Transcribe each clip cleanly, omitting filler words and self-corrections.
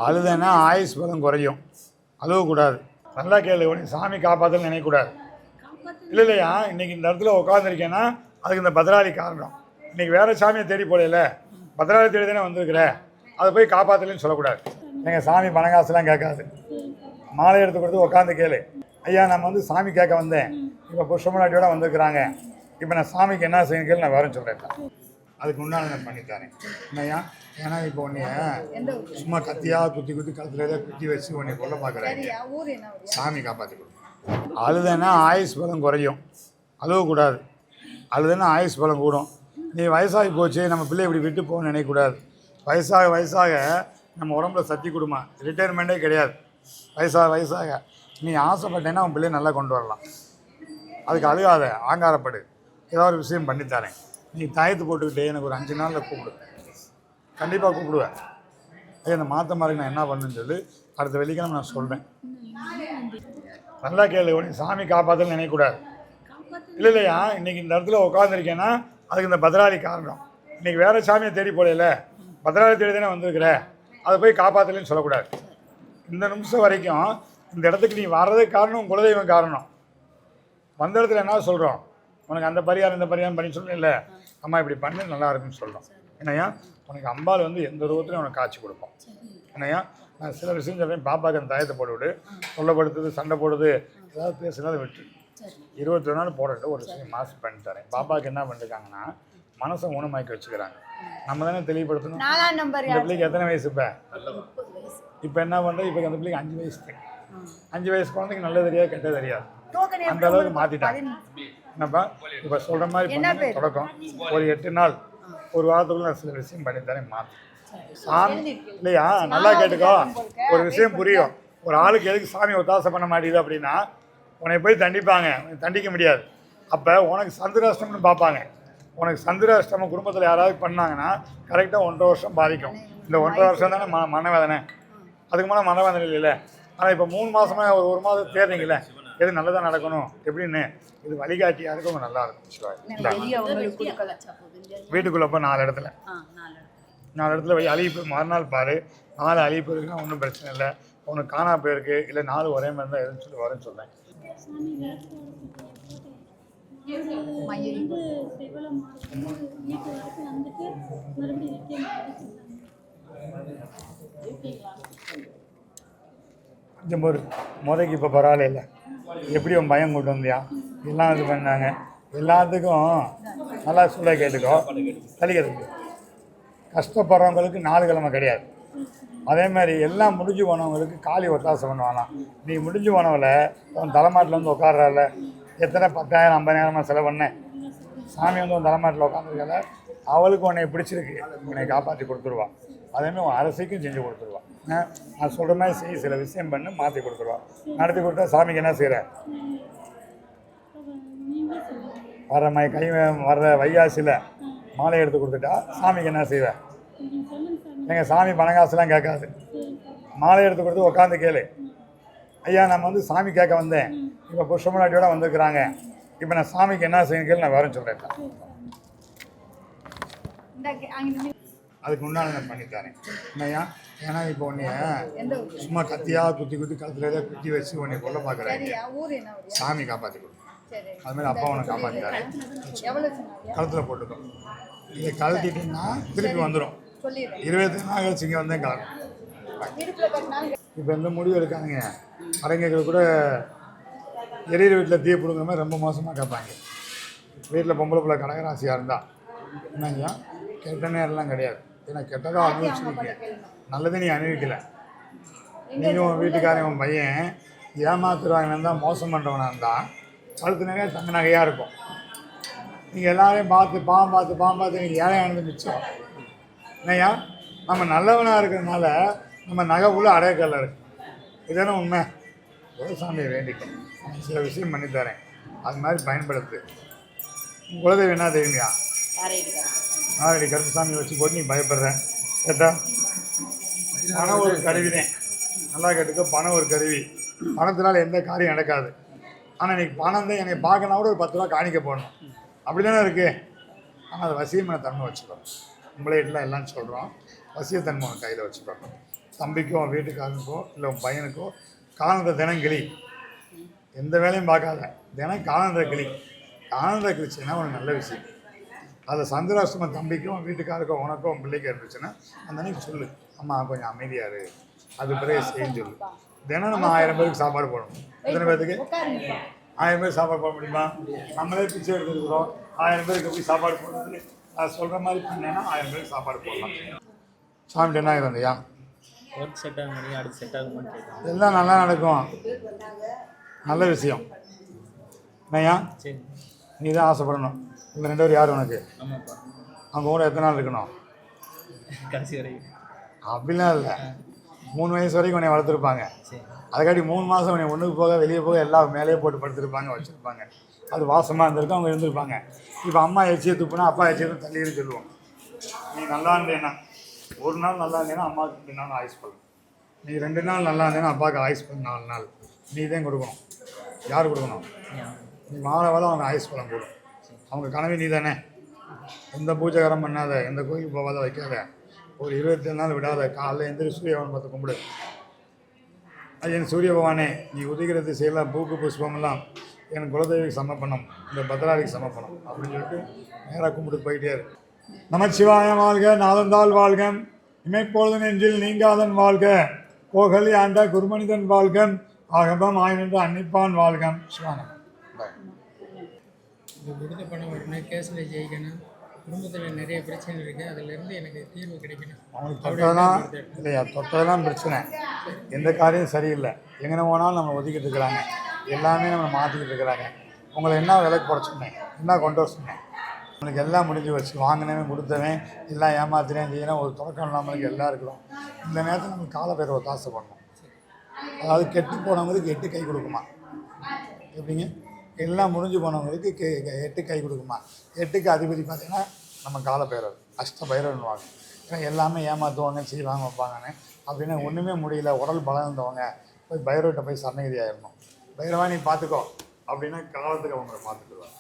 அழுதுன்னா ஆயுஸ் பலம் குறையும், அழுவக்கூடாது. நல்லா கேளு, உனக்கு சாமி காப்பாற்றன்னு நினைக்கக்கூடாது. இல்லையா, இன்றைக்கி இந்த இடத்துல உட்காந்துருக்கேன்னா அதுக்கு இந்த பத்ராளி காரணம். இன்றைக்கி வேறு சாமியை தேடி போகல, பத்ராளி தேடி தானே வந்திருக்கிற, அதை போய் காப்பாற்றலன்னு சொல்லக்கூடாது. எங்கள் சாமி பணங்காசுலாம் கேட்காது. மாலை எடுத்து கொடுத்து உட்காந்து கேளு, ஐயா நம்ம வந்து சாமி கேட்க வந்தேன், இப்போ புஷ்பமலாட்டியோட வந்திருக்கிறாங்க, இப்போ நான் சாமிக்கு என்ன செய்யணும் கேள்வி நான் வரேன்னு சொல்கிறேன். அதுக்கு முன்னால் நான் பண்ணித்தரேன் இல்லையா. ஏன்னா இப்போ உன்னைய சும்மா கத்தியாக குத்தி குத்தி கழுத்துல குத்தி வச்சு உன்னை கொல்ல பார்க்குறேன். சாமி காப்பாற்றி கொடுக்கும். அழுதுன்னா ஆயுஸ் பலம் குறையும், அழுவக்கூடாது. அழுதுன்னா ஆயுஸ் பலம் கூடும். நீ வயசாகி போச்சு, நம்ம பிள்ளை இப்படி விட்டு போகணும்னு நினைக்கக்கூடாது. வயசாக வயசாக நம்ம உடம்புல சக்தி கொடுமா, ரிட்டையர்மெண்ட்டே கிடையாது. வயசாக வயசாக நீ ஆசைப்பட்டேன்னா அவன் பிள்ளையை நல்லா கொண்டு வரலாம். அதுக்கு அழுகாத, ஆங்காரப்படு, ஏதாவது ஒரு விஷயம் பண்ணித்தரேன். நீ தாயத்து போட்டுக்கிட்டே எனக்கு ஒரு 5 நாளில் கூப்பிடு, கண்டிப்பாக கூப்பிடுவேன். இந்த மாற்ற மாதிரி நான் என்ன பண்ணுன்னு சொல்லி அடுத்த வெள்ளிக்கிழமை நான் சொல்கிறேன். நல்லா கேளு, உனக்கு சாமி காப்பாற்றன்னு நினைக்கக்கூடாது. இல்லையா, இன்றைக்கி இந்த இடத்துல உட்காந்துருக்கேன்னா அதுக்கு இந்த பத்ராளி காரணம். இன்றைக்கி வேறு சாமியை தேடி போகல, பத்ராளி தேடி தானே வந்திருக்கிற, அதை போய் காப்பாற்றலன்னு சொல்லக்கூடாது. இந்த நிமிஷம் வரைக்கும் இந்த இடத்துக்கு நீ வர்றதுக்கு காரணம் குலதெய்வம் காரணம். வந்த இடத்துல என்ன சொல்கிறோம், உனக்கு அந்த பரிகாரம் இந்த பரிகாரம் பண்ணி சொல்லல, அம்மா இப்படி பண்ணி நல்லா இருக்குன்னு சொல்கிறோம். என்னையா, உனக்கு அம்பாள் வந்து எந்த ரூபத்துலையும் உனக்கு காட்சி கொடுப்போம். என்னையா, நான் சில விஷயம் சொல்கிறேன், பாப்பாவுக்கு அந்த தாயத்தை போட்டு விடு, தொல்லைப்படுத்துது, சண்டை போடுது, ஏதாவது பேசுனாலும் விட்டு 21 நாள் போடட்டு ஒரு விஷயம் மாசு பண்ணி தரேன். பாப்பாவுக்கு என்ன பண்ணிருக்காங்கன்னா மனசை ஊனமாக்கி வச்சுக்கிறாங்க. நம்ம தானே தெளிவுபடுத்தணும். இந்த பிள்ளைக்கு எத்தனை வயசு? இப்போ என்ன பண்ணுறது, இப்போ அந்த பிள்ளைக்கு 5 வயசு. 5 வயசு குழந்தைக்கு நல்லது தெரியாது, கெட்டது தெரியாது, அந்த அளவுக்கு மாற்றிட்டாங்க. என்னப்பா இப்போ சொல்கிற மாதிரி பண்ணி தொடக்கம் ஒரு 8 நாள் ஒரு வாரத்துக்குள்ள நான் சில விஷயம் பண்ணித்தரேன் மாற்றி. சாமி இல்லையா, நல்லா கேட்டுக்கோ, ஒரு விஷயம் புரியும். ஒரு ஆளுக்கு எதுக்கு சாமி ஒத்தாசை பண்ண மாட்டேங்குது அப்படின்னா உன்னை போய் தண்டிப்பாங்க, தண்டிக்க முடியாது. அப்போ உனக்கு சந்திராஷ்டமம்னு பார்ப்பாங்க. உனக்கு சந்திராஷ்டமம் குடும்பத்தில் யாராவது பண்ணாங்கன்னா கரெக்டாக 1.5 வருஷம் பாதிக்கும். இந்த 1.5 வருஷம் தானே மனவேதனை, அதுக்கு மேலே மனவேதனை இல்லை. ஆனால் இப்போ 3 மாதமாக ஒரு மாதம் தேர்றீங்களே, எது நல்லதாக நடக்கணும் எப்படின்னு இது வழிகாட்டியாக இருக்கும், நல்லா இருக்கும். வீட்டுக்குள்ளே போய் 4 இடத்துல 4 இடத்துல போய் அழிப்பு மறுநாள் பாரு. 4 அழிப்பு இருக்குன்னா ஒன்றும் பிரச்சனை இல்லை. உனக்கு காணா போயிருக்கு, இல்லை 4 ஒரே மாதிரி தான் எதுன்னு சொல்லி வரேன்னு சொல்கிறேன். கொஞ்சம் ஒரு முறைக்கு இப்போ பரவாயில்ல இல்லை, எப்படி உன் பயம் கொண்டு வந்தியா, எல்லாம் இது பண்ணாங்க. எல்லாத்துக்கும் நல்லா சொல்ல கேட்டுக்கோ. தலிக்கிறதுக்கு கஷ்டப்படுறவங்களுக்கு 4 கிழமை கிடையாது. அதே மாதிரி எல்லாம் முடிஞ்சு போனவங்களுக்கு காலி ஒத்தாசை பண்ணுவாங்களாம். நீ முடிஞ்சு போனவளை உன் தலைமாட்டில் வந்து உட்கார்றால, எத்தனை 10,000 50,000 செலவு பண்ணேன், சாமி வந்து உன் தலைமாட்டில் உட்காந்துருக்கல, அவளுக்கு உன்னை பிடிச்சிருக்கு, உன்னை காப்பாற்றி கொடுத்துருவான். அதேமாதிரி உன் அரசிக்கும் செஞ்சு கொடுத்துருவான். நான் சொல்கிற மாதிரி செய்ய சில விஷயம் பண்ணி மாற்றி கொடுத்துருவான். நடத்தி கொடுத்தா சாமிக்கு என்ன செய்கிற, வர்ற வைகாசியில் மாலை எடுத்து கொடுத்துட்டா சாமிக்கு என்ன செய்வேன். எங்கள் சாமி பணங்காசுலாம் கேட்காது. மாலை எடுத்து கொடுத்து உட்காந்து கேளு, ஐயா நம்ம வந்து சாமி கேட்க வந்தேன், இப்போ புஷ்பமலாட்டியோட வந்திருக்கிறாங்க, இப்போ நான் சாமிக்கு என்ன செய்யணும் கேள்வி நான் வரேன்னு சொல்கிறேன். அதுக்கு முன்னால் நான் பண்ணித்தரேன். என்னையா, ஏன்னா இப்போ உன்னைய சும்மா கத்தியாக குத்தி குத்தி கழுத்துல குத்தி வச்சு உன்னை கொல்ல பார்க்குறேன். சாமி காப்பாற்றி கொடுக்கும். அதுமாதிரி அப்பா உன்னை காப்பாற்றி தரேன். கழுத்தில் போட்டுக்கோ. இதை கழட்டிட்டீங்கன்னா திருப்பி வந்துடும். 20 நாள் கழிச்சு இங்கே வந்தேன் கலர். இப்போ எந்த முடிவு எடுக்காதுங்க. அடங்கைகள் கூட எரியிற வீட்டில் தீ பிடுங்குற மாதிரி ரொம்ப மோசமாக கேட்பாங்க. வீட்டில் பொம்பளை பிள்ளை கடகராசியாக இருந்தால் என்னங்கய்யா, கெட்ட நேரம்லாம் கிடையாது. ஏன்னா கெட்டதாக அனுபவிச்சிருக்கீங்க, நல்லது நீ அனுபவிக்கலை. நீயும் வீட்டுக்காரன் உன் பையன் ஏமாத்துறவங்க இருந்தால் மோசம் பண்ணுறவனாக இருந்தால் கழுத்து நகையாக தங்க நகையாக இருக்கும். நீங்கள் எல்லாரையும் பார்த்து நீங்கள் ஏழையானது மிச்சம். என்னையா, நம்ம நல்லவனாக இருக்கிறதுனால நம்ம நகை உள்ள அடையக்கல்ல இருக்கு. இதுதானே உண்மை. குலசாமியை வேண்டிக்கும், சில விஷயம் பண்ணித்தரேன், அது மாதிரி பயன்படுத்து. குலதெய்வம் என்ன தெரியுமையா, ஆரடி கருப்புசாமி வச்சு போட்டு நீ பயப்படுற. கேட்டா பணம் ஒரு கருவிதான், நல்லா கேட்டுக்க. பணம் ஒரு கருவி, பணத்தினால எந்த காரியம் நடக்காது. ஆனால் இன்றைக்கி பணம் தான் என்னை பார்க்கணும் கூட ஒரு 10 ரூபா காணிக்க போடணும், அப்படி தானே இருக்குது. ஆனால் அது வசியமான தன்மை வச்சுக்கணும். உங்களே எல்லாம் சொல்கிறோம், வசியத்தன்மை கையில் வச்சுக்கணும். தம்பிக்கோ வீட்டுக்காரனுக்கோ இல்லை உன் பையனுக்கோ காலந்த தினம் கிளி, எந்த வேலையும் பார்க்காத, தினம் காலந்த கிளி. காலந்த கிழிச்சின்னா ஒரு நல்ல விஷயம். அதை சந்திராஷ்டமம் தம்பிக்கும் வீட்டுக்காருக்கோ உனக்கோ உன் பிள்ளைக்கு இருந்துச்சுன்னா அந்த அன்னைக்கு சொல்லு, அம்மா கொஞ்சம் அமைதியாரு, அது பிறகு செய்யும் சொல்லு. தினம் நம்ம 1000 பேருக்கு சாப்பாடு போடணும். எத்தனை பேருக்கு 1000 பேருக்கு சாப்பாடு போட முடியுமா? நம்மளே பிச்சை எடுத்துருக்குறோம். 1000 பேருக்கு எப்படி சாப்பாடு போடுறது? நான் சொல்கிற மாதிரி பண்ணேன்னா 1000 பேருக்கு சாப்பாடு போடலாம். சாமிட்டு என்ன ஆகுது இல்லையா? ஒர்க் செட் ஆக முடியும், அடுத்து செட் ஆகுமான்னு கேட்குறேன். எல்லாம் நல்லா நடக்கும், நல்ல விஷயம். என்னையா சரி, நீ தான் ஆசைப்படணும். இந்த 2 பேர் யார் உனக்கு? ஆமாப்பா. அவங்க கூட எத்தனை நாள் இருக்கணும்? கடைசி வரைக்கும். அப்படிலாம் இல்லை, 3 வயசு வரைக்கும் உன்னை வளர்த்துருப்பாங்க. சரி, அதுக்காட்டி 3 மாதம் உன்னை ஒன்றுக்கு போக வெளியே போக எல்லாம் மேலேயே போட்டு படுத்துருப்பாங்க, வச்சுருப்பாங்க. அது வாசமாக இருந்திருக்கும், அவங்க இருந்திருப்பாங்க. இப்போ அம்மா எச்சியை துப்புனா அப்பா எச்சியை தள்ளின்னு சொல்லுவோம். நீ நல்லா இருந்தேன்னா, ஒரு நாள் நல்லா இருந்தேன்னா அம்மாவுக்கு 2 நாள் ஆயுஸ் பலன். நீ 2 நாள் நல்லா இருந்தேன்னா அப்பாவுக்கு ஆயுஸ் பலன் 4 நாள். நீ தான் கொடுக்கணும். யார் கொடுக்கணும்? நீ மாணவதான் அவங்க ஆயுஸ் பலன் கொடு. அவங்க கனவு நீ தானே. எந்த பூஜைகரம் பண்ணாத, எந்த கோயிலுக்கு போகாத, வைக்காத, ஒரு 27 நாள் விடாத, காலைல எந்திரி சூரியபகவான் பார்த்து கும்பிடு. என் சூரிய பகவானே, நீ உதிக்கிற திசையெல்லாம் பூக்கு புஷ்பமெல்லாம் என் குலதெய்விக்கு சமர்ப்பணம், இந்த பத்ராளிக்கு சமர்ப்பணம் அப்படின்னு சொல்லிட்டு நேராக கும்பிட்டு போயிட்டே இருக்கு. நமச்சிவாய வாழ்க, நாதந்தாள் வாழ்க, இமைப்பொழுது நெஞ்சில் நீங்காதன் வாழ்க, கோகலி ஆண்ட குருமனிதன் வாழ்கம், ஆகபம் ஆய்நின்ற அன்னிப்பான் வாழ்கம். சிவானம். இது கொடுத்த பணம் வரணும், கேஸில் ஜெயிக்கணும், குடும்பத்தில் நிறைய பிரச்சனை இருக்குது, அதிலேருந்து எனக்கு தீர்வு கிடைக்கணும். அவனுக்கு தொட்டதெல்லாம் இல்லையா? தொட்டதெல்லாம் பிரச்சனை, எந்த காரியம் சரியில்லை, எங்கே போனாலும் நம்ம ஒதுக்கிட்டு இருக்கிறாங்க, எல்லாமே நம்ம மாற்றிக்கிட்டு இருக்கிறாங்க. உங்களை என்ன விலைக்கு போட சொன்னேன், என்ன கொண்டு வர சொன்னேன்? உனக்கு எல்லாம் முடிஞ்சு வச்சு, வாங்கினவன் கொடுத்தவன் எல்லாம் ஏமாத்துறேன் செய்யணும், ஒரு தொடக்கம் இல்லாமலுக்கு எல்லாம் இருக்கிறோம். இந்த நேரத்தில் நம்ம காலப்பேரை ஒத்தாசை பண்ணணும். அதாவது கெட்டு போனவங்களுக்கு 8 கை கொடுக்குமா? எப்படிங்க? எல்லாம் முடிஞ்சு போனவங்களுக்கு 8 கை கொடுக்குமா? 8க்கு அதிபதி பார்த்தீங்கன்னா நம்ம காலப்பைரவர், அஷ்டபைரவன் வாங்க. ஏன்னா எல்லாமே ஏமாற்றுவாங்க, செய்வாங்க, வைப்பாங்கன்னு. அப்படின்னா ஒன்றுமே முடியல, உடல் பலம் இருந்தவங்க போய் பைரவர்கிட்ட போய் சரணகிரி ஆயிடணும். பைரவா நீ பார்த்துக்கோ அப்படின்னா காலத்துக்கு அவங்கள பார்த்துக்குவாங்க.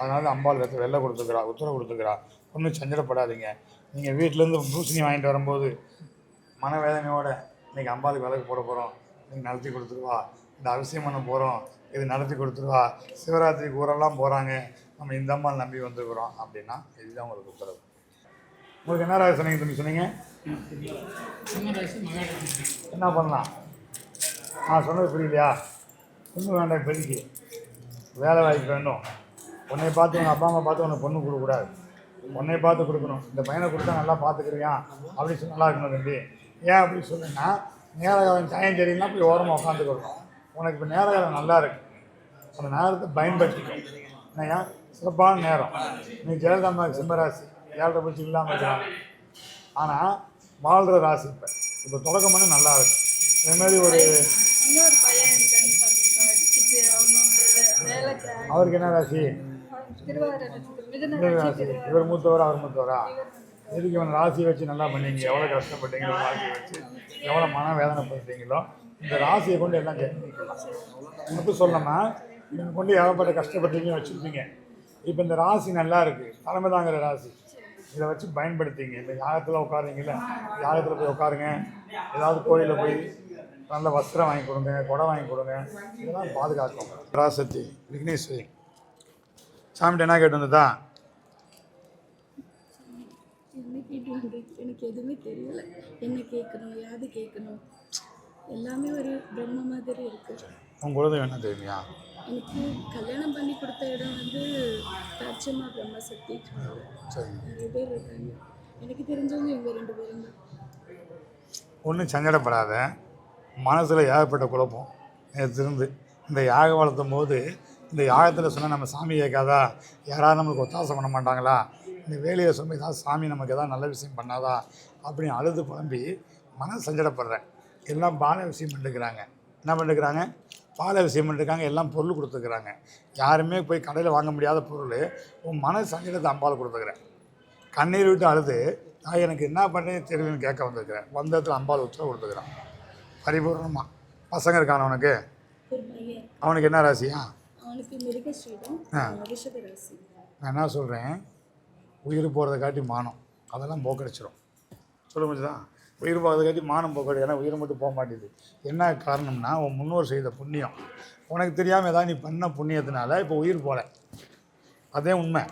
அதனால அம்பாள் வெள்ளை கொடுத்துக்கிறா, உத்தரவு கொடுத்துக்கிறா. ஒன்றும் சஞ்சலப்படாதீங்க. நீங்கள் வீட்டிலேருந்து பூசணி வாங்கிட்டு வரும்போது மனவேதனையோட இன்றைக்கி அம்பாளுக்கு விளக்கு போட போகிறோம், நீங்கள் நடத்தி கொடுத்துருவா, இந்த அவசியம் பண்ண போகிறோம், இது நடத்தி கொடுத்துருவா, சிவராத்திரிக்கு ஊரெல்லாம் போகிறாங்க, நம்ம இந்த அம்மாள் நம்பி வந்துருக்குறோம் அப்படின்னா இதுதான் உங்களுக்கு உத்தரவு. உங்களுக்கு என்ன ராசி சொன்னீங்க? தம்பி சொன்னீங்க என்ன பண்ணலாம்? நான் சொன்னது புரியலையா? பொண்ணு வேண்டாம், இப்போதைக்கு வேலை வாய்ப்பு வேண்டும். உன்னை பார்த்து உங்கள் அப்பா அம்மா பார்த்து உனக்கு பொண்ணு கொடுக்கக்கூடாது, உன்னை பார்த்து கொடுக்கணும். இந்த பையனை கொடுத்தா நல்லா பார்த்துக்கிறியா அப்படின்னு சொல்லி நல்லா இருக்கணும் தம்பி. ஏன் அப்படி சொல்லுன்னா, நேரகாலம் சாயம் சரியில்லைனா போய் ஓரமாக உட்காந்துக்கணும். உனக்கு இப்போ நேரகாலம் நல்லா இருக்குது, அந்த நேரத்தை பயன்படுத்திக்கும். என்னையா சிறப்பான நேரம். நீ ஜெயலலிதா சிம்மராசி 7 பூச்சி இல்லாமல் இருக்கிறாங்க, ஆனால் வாழ்கிற ராசி இப்போ தொடக்கம் பண்ணி நல்லா இருக்கும். இதேமாரி ஒரு அவருக்கு என்ன ராசி? ராசி. இவர் மூத்தவரா அவர் மூத்தவரா? எதுக்கு இவன் ராசியை வச்சு நல்லா பண்ணீங்க, எவ்வளோ கஷ்டப்பட்டீங்களோ, ராசியை வச்சு எவ்வளோ மன வேதனைப்படுத்தீங்களோ, இந்த ராசியை கொண்டு எல்லாம் தெரிஞ்சுக்கலாம். மட்டும் சொல்லாமல் இவங்க கொண்டு ஏகப்பட்ட கஷ்டப்பட்டீங்க வச்சுருப்பீங்க. இப்போ இந்த ராசி நல்லா இருக்குது, தலைமை தாங்கிற ராசி, இதை வச்சு பயன்படுத்திங்க. இந்த யாகத்தில் உட்காருங்கள, யாகத்தில் போய் உட்காருங்க, ஏதாவது கோயிலில் போய் நல்ல வஸ்திரம் வாங்கி கொடுங்க, குடை வாங்கி கொடுங்க, இதெல்லாம் பாதுகாக்கும். பராசக்தி விக்னேஸ்வரி சாமிகிட்ட என்ன கேட்டு வந்ததா? எனக்கு எதுவுமே தெரியல, என்ன கேட்கணும், யாது கேட்கணும், எல்லாமே ஒரு பிரம்ம மாதிரி இருக்கு. உங்க குழந்தை என்ன தெரியுமா? எனக்கு கல்யாணம் பண்ணி கொடுத்த இடம் வந்து தட்சமா பிரம்மசக்தி. சரி, நிறைய பேர் இருக்காங்க, எனக்கு தெரிஞ்சவங்க இவங்க 2 பேரும் தான். ஒன்றும் சஞ்சடப்படாத, மனசில் ஏகப்பட்ட குழப்பம் நேற்று இந்த யாகம் வளர்த்தும் போது இந்த யாகத்தில் சொன்னால் நம்ம சாமி கேட்காதா, யாராவது நம்மளுக்கு ஒத்தாசை பண்ண மாட்டாங்களா, இந்த வேலையை சொன்னால் ஏதாவது சாமி நமக்கு எதாவது நல்ல விஷயம் பண்ணாதா அப்படின்னு அழுது புலம்பி மனசு சஞ்சடப்படுறேன். எல்லாம் பால விஷயம் பண்ணிருக்கிறாங்க. என்ன பண்ணிருக்கிறாங்க? பால விஷயம் பண்ணிருக்காங்க. எல்லாம் பொருள் கொடுத்துருக்குறாங்க. யாருமே போய் கடையில் வாங்க முடியாத பொருள் உன் மன சஞ்சலத்தை அம்பால் கொடுத்துக்கிறேன். கண்ணீர் விட்டு அழுது நான் எனக்கு என்ன பண்ணேன்னு தெரியலன்னு கேட்க வந்திருக்கிறேன். வந்த இடத்துல அம்பாள் உத்தரவு கொடுத்துக்கிறான் பரிபூர்ணமாக. பசங்க இருக்கான அவனுக்கு? அவனுக்கு என்ன ராசியா? அவனுக்கு மிருகஸ்ரீடம், ரிஷப ராசி. நான் என்ன சொல்கிறேன், உயிர் போகிறத காட்டி மானம், அதெல்லாம் போக்கடிச்சிடும். சொல்ல முடியுதா? உயிர் போகிறத காட்டி மானம் போகிறது. ஏன்னா உயிரை மட்டும் போக மாட்டேது. என்ன காரணம்னா உன் முன்னோர் செய்த புண்ணியம். உனக்கு தெரியாமல் ஏதாவது நீ பண்ண புண்ணியத்தினால இப்போ உயிர் போகல. அதே உண்மை.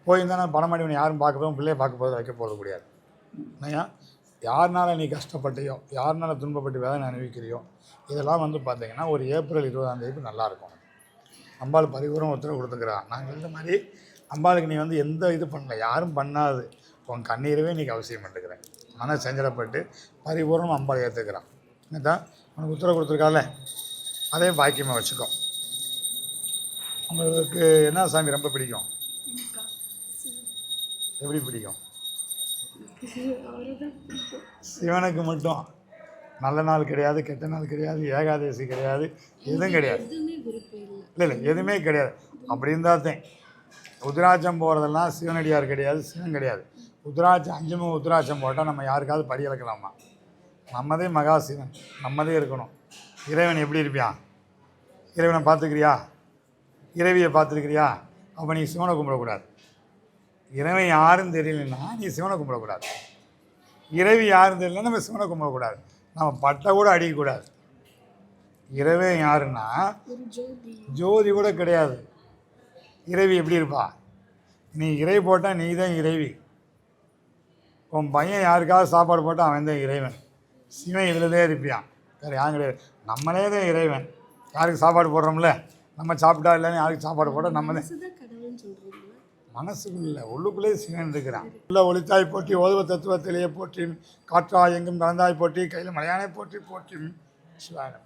போயிருந்தால் நான் பணம் அடிவனை யாரும் பார்க்க போதும் பிள்ளையை பார்க்க போகிறது வைக்க போகிறது முடியாது. என்னையா யாருனால நீ கஷ்டப்பட்டியோ, யாருனால துன்பப்பட்டு வேதனை அனுபவிக்கிறியோ, இதெல்லாம் வந்து பார்த்தீங்கன்னா ஒரு ஏப்ரல் 20ஆம் நல்லாயிருக்கும். அம்பாள் பரிபூரம் உத்தரவு கொடுத்துக்கிறான். நாங்கள் இந்த மாதிரி அம்பாளுக்கு நீ வந்து எந்த இது பண்ணல, யாரும் பண்ணாது உன் கண்ணீரவே இன்றைக்கி அவசியம் பண்ணிக்கிறேன். மன செஞ்சடப்பட்டு பரிபூர்ணம் அம்பாள் ஏற்றுக்கிறான். என்னதான் உனக்கு உத்தரவு கொடுத்துருக்கால, அதே பாக்கியமாக வச்சுக்கோ. உங்களுக்கு என்ன சாமி ரொம்ப பிடிக்கும்? எனக்கா சிவன். எப்படி பிடிக்கும்? அவரை தான் பிடிக்கும். சிவனுக்கு மட்டும் நல்ல நாள் கிடையாது, கெட்ட நாள் கிடையாது, ஏகாதசி கிடையாது, எதுவும் கிடையாது. எதுவுமே விருப்பம் இல்லை. இல்லை எதுவுமே கிடையாது. அப்படி இருந்தால் தான் உத்ராட்சம் போகிறதெல்லாம் சிவனடியார் கிடையாது, சிவன் கிடையாது. உத்ராட்சம் 5 உத்ராட்சம் போட்டால் நம்ம யாருக்காவது படி இழக்கலாமா? நம்மதே மகா சிவன், நம்மதே இருக்கணும். இறைவன் எப்படி இருப்பியான்? இறைவனை பார்த்துக்கிறியா? இறைவியை பார்த்துருக்கிறியா? அப்போ நீ சிவனை கும்பிடக்கூடாது. இறைவன் யாருன்னு தெரியலன்னா நீ சிவனை கும்பிடக்கூடாது. இறைவி யாருன்னு தெரியலன்னா நம்ம சிவனை கும்பிடக்கூடாது. நம்ம பட்டை கூட அடிக்கக்கூடாது. இறைவன் யாருன்னா ஒரு ஜோதி. ஜோதி கூட கிடையாது. இறைவி எப்படி இருப்பா? நீ இறை போட்டால் நீ தான் இறைவி. உன் பையன் யாருக்காவது சாப்பாடு போட்டால் அவன் தான் இறைவன். சிவன் இதில் தான் இருப்பியான், வேறு யாரும் கிடையாது. நம்மளே தான் இறைவன். யாருக்கு சாப்பாடு போடுறோம்ல, நம்ம சாப்பிட்டா இல்லைன்னு யாருக்கு சாப்பாடு போட்டால் நம்ம தான் மனசுதான் கடவுள்னு சொல்றீங்களா? மனசுக்குள்ள உள்ளுக்குள்ளே சிவன் இருக்கிறான். உள்ள ஒளித்தாய் போற்றி, ஓதுவ தத்துவத்திலேயே போற்றி, காற்றா எங்கும் கலந்தாய் போற்றி, கையில் மலையானை போற்றி போற்றி சிவாயம்.